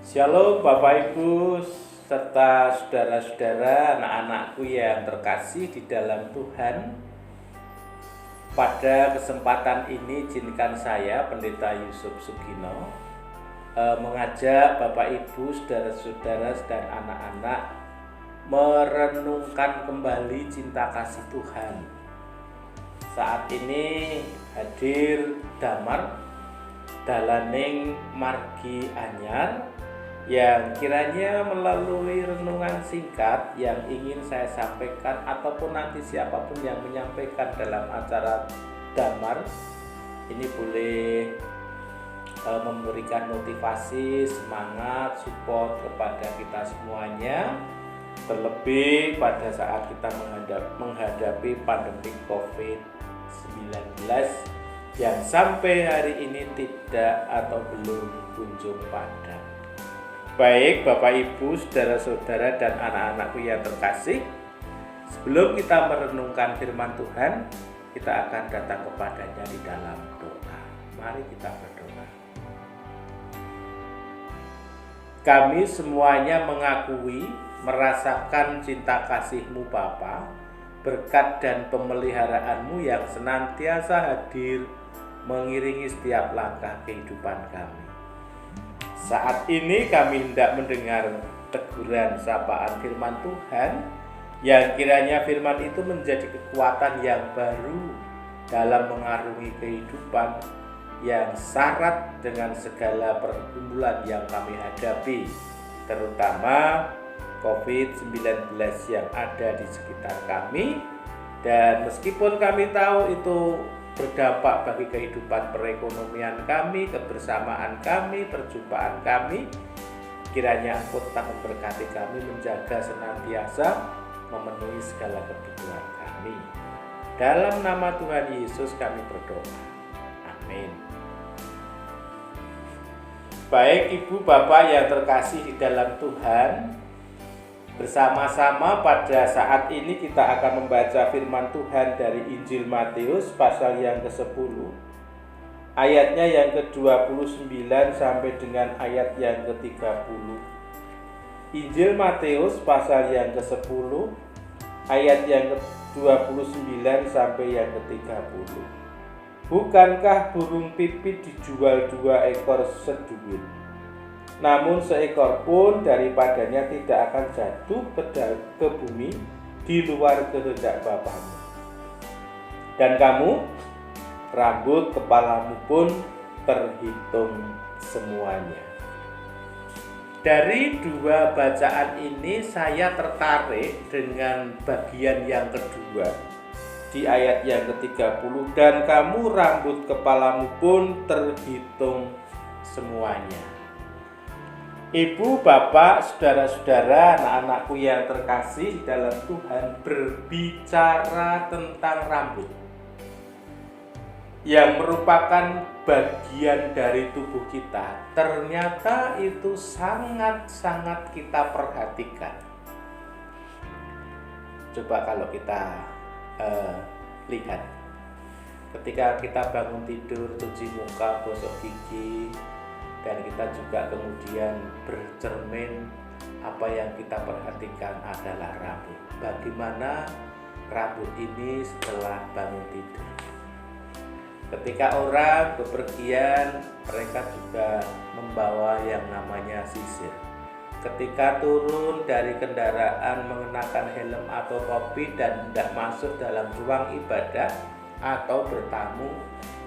Shalom Bapak Ibu serta saudara-saudara anak-anakku yang terkasih di dalam Tuhan. Pada kesempatan ini izinkan saya Pendeta Yusuf Sugino mengajak Bapak Ibu, saudara-saudara dan anak-anak merenungkan kembali cinta kasih Tuhan. Saat ini hadir Damar dalaning margi anyar yang kiranya melalui renungan singkat yang ingin saya sampaikan ataupun nanti siapapun yang menyampaikan dalam acara Damar ini boleh memberikan motivasi, semangat, support kepada kita semuanya, terlebih pada saat kita menghadapi pandemi COVID-19 yang sampai hari ini tidak atau belum kunjung padam. Baik Bapak Ibu, saudara-saudara dan anak-anakku yang terkasih, sebelum kita merenungkan firman Tuhan, kita akan datang kepadanya di dalam doa. Mari kita berdoa. Kami semuanya mengakui, merasakan cinta kasih-Mu Bapa, berkat dan pemeliharaanmu yang senantiasa hadir mengiringi setiap langkah kehidupan kami. Saat ini kami hendak mendengar teguran sapaan firman Tuhan yang kiranya firman itu menjadi kekuatan yang baru dalam mengarungi kehidupan yang syarat dengan segala pergumulan yang kami hadapi, terutama COVID-19 yang ada di sekitar kami. Dan meskipun kami tahu itu berdampak bagi kehidupan perekonomian kami, kebersamaan kami, perjumpaan kami, kiranya Engkau tetap memberkati kami, menjaga senantiasa memenuhi segala kebutuhan kami. Dalam nama Tuhan Yesus kami berdoa. Amin. Baik Ibu Bapak yang terkasih di dalam Tuhan, bersama-sama pada saat ini kita akan membaca firman Tuhan dari Injil Matius pasal yang ke-10, ayatnya yang ke-29 sampai dengan ayat yang ke-30. Injil Matius pasal yang ke-10, ayat yang ke-29 sampai yang ke-30. Bukankah burung pipit dijual 2 ekor seduit? Namun seekor pun daripadanya tidak akan jatuh ke bumi di luar kehendak Bapamu. Dan kamu, rambut kepalamu pun terhitung semuanya. Dari dua bacaan ini saya tertarik dengan bagian yang kedua di ayat yang ke-30, dan kamu rambut kepalamu pun terhitung semuanya. Ibu, Bapak, saudara-saudara, anak-anakku yang terkasih di dalam Tuhan, berbicara tentang rambut yang merupakan bagian dari tubuh kita. Ternyata itu sangat-sangat kita perhatikan. Coba kalau kita lihat, ketika kita bangun tidur, cuci muka, gosok gigi, dan kita juga kemudian bercermin, apa yang kita perhatikan adalah rambut. Bagaimana rambut ini setelah bangun tidur? Ketika orang bepergian, mereka juga membawa yang namanya sisir. Ketika turun dari kendaraan mengenakan helm atau topi dan tidak masuk dalam ruang ibadah atau bertamu,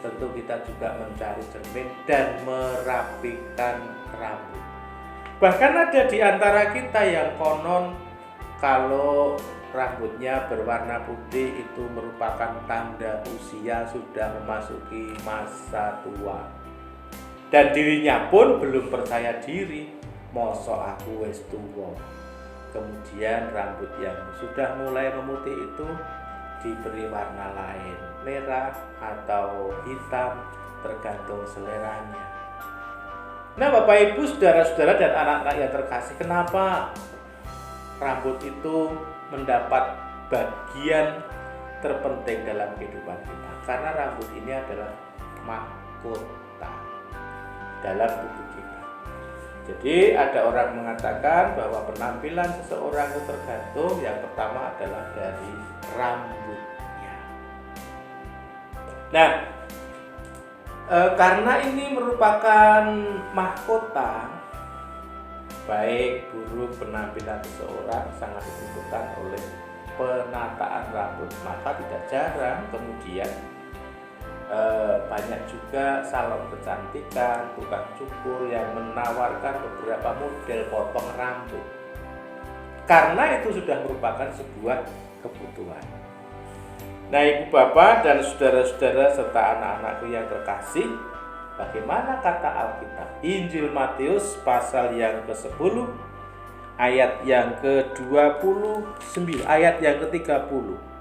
tentu kita juga mencari cermin dan merapikan rambut. Bahkan ada di antara kita yang konon kalau rambutnya berwarna putih itu merupakan tanda usia sudah memasuki masa tua. Dan dirinya pun belum percaya diri, mosok aku wis tuwa. Kemudian rambut yang sudah mulai memutih itu diberi warna lain, merah atau hitam, tergantung seleranya. Nah Bapak Ibu, saudara-saudara dan anak-anak yang terkasih, kenapa rambut itu mendapat bagian terpenting dalam kehidupan kita? Karena rambut ini adalah mahkota dalam tubuh kita. Jadi ada orang mengatakan bahwa penampilan seseorang itu tergantung, yang pertama adalah dari rambutnya. Nah, karena ini merupakan mahkota, baik buruk penampilan seseorang sangat ditentukan oleh penataan rambut, maka tidak jarang kemudian banyak juga salon kecantikan, tukang cukur yang menawarkan beberapa model potong rambut, karena itu sudah merupakan sebuah kebutuhan. Nah, ibu bapak dan saudara-saudara serta anak-anakku yang terkasih, bagaimana kata Alkitab? Injil Matius pasal yang ke-10 ayat yang ke-29, ayat yang ke-30.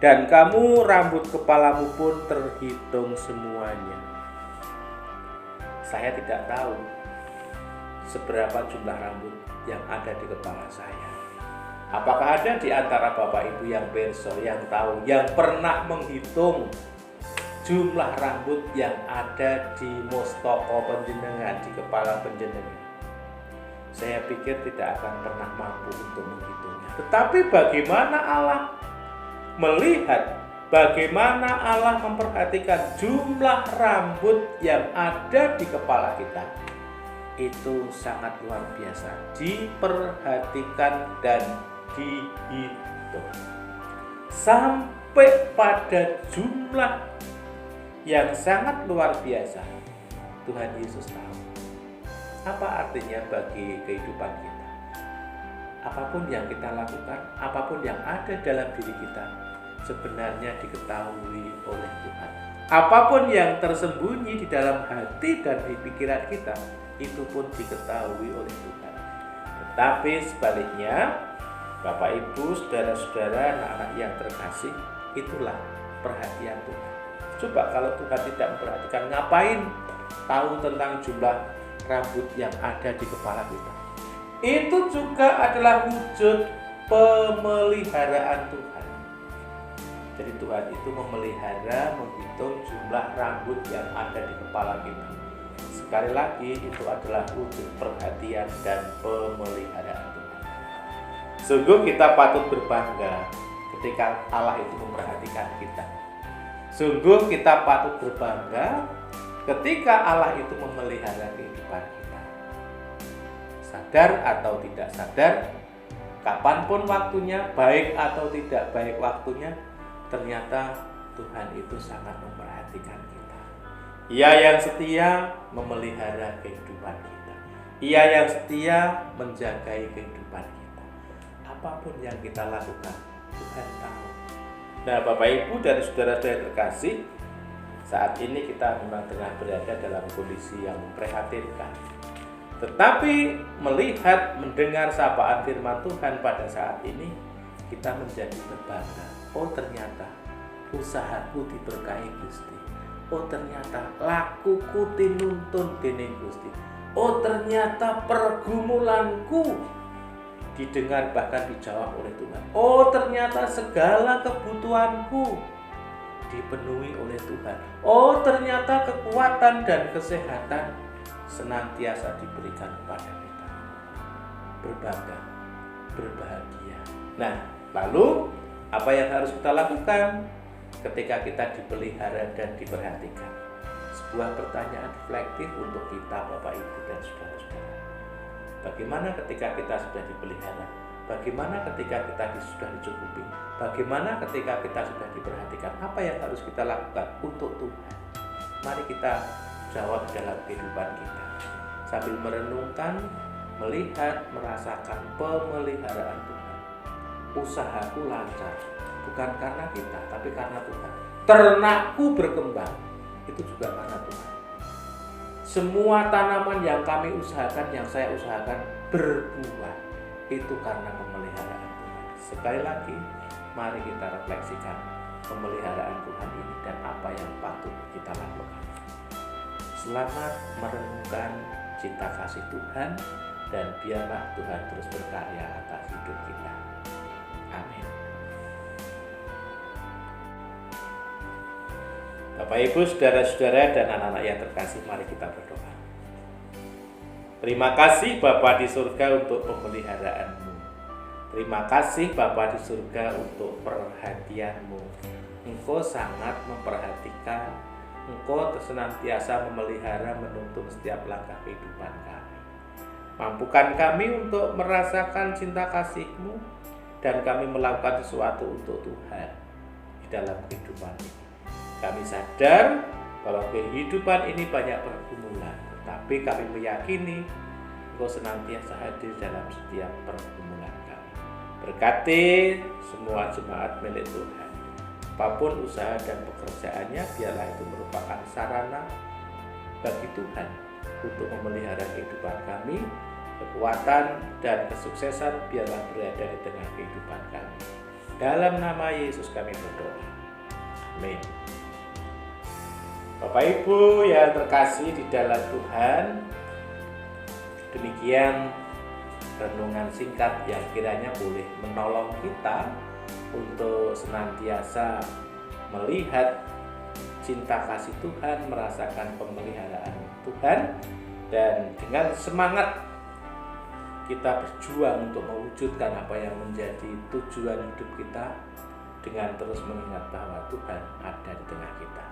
Dan kamu rambut kepalamu pun terhitung semuanya. Saya tidak tahu seberapa jumlah rambut yang ada di kepala saya. Apakah ada di antara Bapak Ibu yang perso, yang tahu, yang pernah menghitung jumlah rambut yang ada di mustaka panjenengan, di kepala panjenengan? Saya pikir tidak akan pernah mampu untuk menghitungnya. Tetapi bagaimana Allah melihat, bagaimana Allah memperhatikan jumlah rambut yang ada di kepala kita, itu sangat luar biasa, diperhatikan dan dihitung sampai pada jumlah yang sangat luar biasa. Tuhan Yesus tahu apa artinya bagi kehidupan kita. Apapun yang kita lakukan, apapun yang ada dalam diri kita, sebenarnya diketahui oleh Tuhan. Apapun yang tersembunyi di dalam hati dan di pikiran kita, itu pun diketahui oleh Tuhan. Tetapi sebaliknya, Bapak Ibu, saudara-saudara, anak-anak yang terkasih, itulah perhatian Tuhan. Coba kalau Tuhan tidak memperhatikan, ngapain tahu tentang jumlah rambut yang ada di kepala kita? Itu juga adalah wujud pemeliharaan Tuhan. Jadi Tuhan itu memelihara, menghitung jumlah rambut yang ada di kepala kita. Sekali lagi, itu adalah wujud perhatian dan pemeliharaan Tuhan. Sungguh kita patut berbangga ketika Allah itu memperhatikan kita. Sungguh kita patut berbangga ketika Allah itu memelihara kehidupan kita. Sadar atau tidak sadar, kapanpun waktunya, baik atau tidak baik waktunya, ternyata Tuhan itu sangat memperhatikan kita. Ia yang setia memelihara kehidupan kita. Ia yang setia menjagai kehidupan kita. Apapun yang kita lakukan, Tuhan tahu. Nah, Bapak Ibu dan saudara-saudara terkasih, saat ini kita memang tengah berada dalam kondisi yang memprihatinkan. Tetapi melihat, mendengar sapaan firman Tuhan pada saat ini, kita menjadi berbangga. Oh, ternyata usahaku diberkahi Gusti. Oh, ternyata lakuku tinuntun dening Gusti. Oh, ternyata pergumulanku didengar bahkan dijawab oleh Tuhan. Oh, ternyata segala kebutuhanku dipenuhi oleh Tuhan. Oh, ternyata kekuatan dan kesehatan senantiasa diberikan kepada kita. Berbangga, berbahagia. Nah, lalu apa yang harus kita lakukan ketika kita dipelihara dan diperhatikan? Sebuah pertanyaan reflektif untuk kita, Bapak Ibu dan saudara-saudara. Bagaimana ketika kita sudah dipelihara? Bagaimana ketika kita sudah dicukupi? Bagaimana ketika kita sudah diperhatikan? Apa yang harus kita lakukan untuk Tuhan? Mari kita jawab dalam kehidupan kita sambil merenungkan, melihat, merasakan pemeliharaan Tuhan. Usahaku lancar, bukan karena kita, tapi karena Tuhan. Ternakku berkembang, itu juga karena Tuhan. Semua tanaman yang kami usahakan, yang saya usahakan berbuah, itu karena pemeliharaan Tuhan. Sekali lagi, mari kita refleksikan pemeliharaan Tuhan ini dan apa yang patut kita lakukan. Selamat merenungkan cinta kasih Tuhan, dan biarlah Tuhan terus berkarya atas hidup kita. Amin. Bapak Ibu, saudara-saudara dan anak-anak yang terkasih, mari kita berdoa. Terima kasih Bapa di surga untuk pemeliharaanmu. Terima kasih Bapa di surga untuk perhatianmu. Engkau sangat memperhatikan, Engkau senantiasa memelihara, menuntun setiap langkah kehidupan kami. Mampukan kami untuk merasakan cinta kasih-Mu dan kami melakukan sesuatu untuk Tuhan di dalam kehidupan ini. Kami sadar bahwa kehidupan ini banyak pergumulan, tetapi kami meyakini Engkau senantiasa hadir dalam setiap pergumulan kami. Berkati semua jemaat milik Tuhan. Apapun usaha dan pekerjaannya, biarlah itu merupakan sarana bagi Tuhan untuk memelihara kehidupan kami. Kekuatan dan kesuksesan biarlah berada di tengah kehidupan kami. Dalam nama Yesus kami berdoa. Amin. Bapak Ibu yang terkasih di dalam Tuhan, demikian renungan singkat yang kiranya boleh menolong kita untuk senantiasa melihat cinta kasih Tuhan, merasakan pemeliharaan Tuhan, dan dengan semangat kita berjuang untuk mewujudkan apa yang menjadi tujuan hidup kita dengan terus mengingat bahwa Tuhan ada di tengah kita.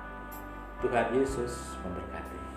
Tuhan Yesus memberkati.